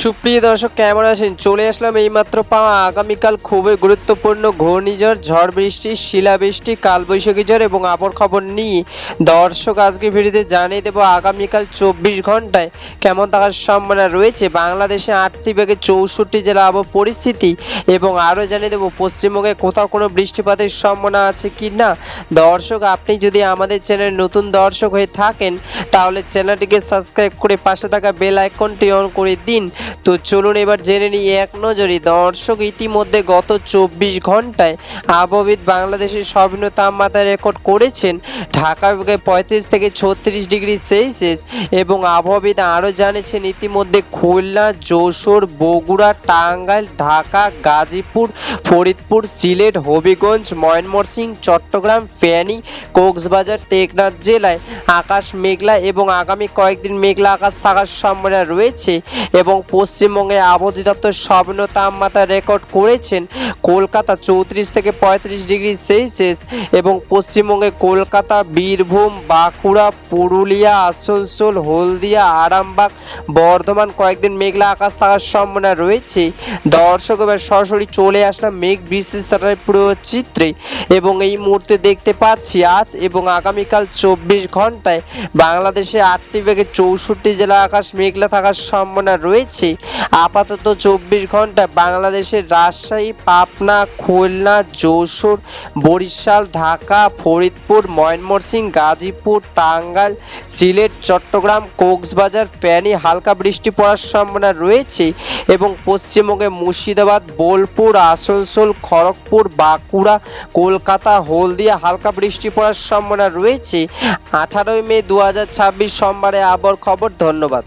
সুপ্রিয় দর্শক কেমন আছেন? চলে আসলাম এইমাত্র পাওয়া আগামীকাল খুবই গুরুত্বপূর্ণ ঘূর্ণিঝড়, ঝড় বৃষ্টি, শিলাবৃষ্টি, কালবৈশাখী ঝড় এবং আবহাওয়ার খবর নিয়ে দর্শক আজকে ভিডিওতে জানিয়ে দেবো আগামীকাল 24 ঘন্টায় কেমন থাকার সম্ভাবনা রয়েছে বাংলাদেশে 8টি বিভাগে 64 জেলা আবহাওয়া পরিস্থিতি এবং আরও জানিয়ে দেবো পশ্চিমবঙ্গে কোথাও কোনো বৃষ্টিপাতের সম্ভাবনা আছে কি না। দর্শক, আপনি যদি আমাদের চ্যানেলে নতুন দর্শক হয়ে থাকেন তাহলে চ্যানেলটিকে সাবস্ক্রাইব করে পাশে থাকা বেল আইকনটি অন করে দিন। তো চলুন এবার জেনে নিই এক নজরে। দর্শক, ইতিমধ্যে গত 24 ঘন্টায় আবহাওয়াবিদ বাংলাদেশের সর্বনিম্ন তাপমাত্রা রেকর্ড করেছেন ঢাকা বিভাগে 35 থেকে 36 ডিগ্রি সেলসিয়াস এবং আবহাওয়াবিদ আরও জানিয়েছেন ইতিমধ্যে খুলনা, যশোর, বগুড়া, টাঙ্গাইল, ঢাকা, গাজীপুর, ফরিদপুর, সিলেট, হবিগঞ্জ, ময়মনসিংহ, চট্টগ্রাম, ফেনী, কক্সবাজার, টেকনাফ জেলায় আকাশ মেঘলা এবং আগামী কয়েকদিন মেঘলা আকাশ থাকার সম্ভাবনা রয়েছে এবং পশ্চিমবঙ্গে আবহাওয়া অধিদপ্তর সর্বনিম্ন তাপমাত্রা রেকর্ড করেছেন কলকাতা 34 থেকে 35 ডিগ্রি সেলসিয়াস এবং পশ্চিমবঙ্গে কলকাতা, বীরভূম, বাঁকুড়া, পুরুলিয়া, আসানসোল, হলদিয়া, আরামবাগ, বর্ধমান কয়েকদিন মেঘলা আকাশ থাকার সম্ভাবনা রয়েছে। দর্শক, এবার সরাসরি চলে আসলাম মেঘ বৃষ্টির স্যাটেলাইট পুরো চিত্রে এবং এই মুহূর্তে দেখতে পাচ্ছি আজ এবং আগামীকাল 24 ঘন্টায় বাংলাদেশে 8টি বিভাগে 64 জেলা আকাশ মেঘলা থাকার সম্ভাবনা রয়েছে। আপাতত 24 ঘন্টায় বাংলাদেশের রাজশাহী, পাবনা, খুলনা, যশোর, বরিশাল, ঢাকা, ফরিদপুর, ময়মনসিংহ, গাজীপুর, টাঙ্গাইল, সিলেট, চট্টগ্রাম, কক্সবাজার, ফেনী হালকা বৃষ্টি পড়ার সম্ভাবনা রয়েছে এবং পশ্চিমবঙ্গে মুর্শিদাবাদ, বোলপুর, আসানসোল, খড়গপুর, বাঁকুড়া, কলকাতা, হলদিয়া হালকা বৃষ্টি পড়ার সম্ভাবনা রয়েছে। 18 মে 2026 সোমবারে আবহাওয়ার খবর। ধন্যবাদ।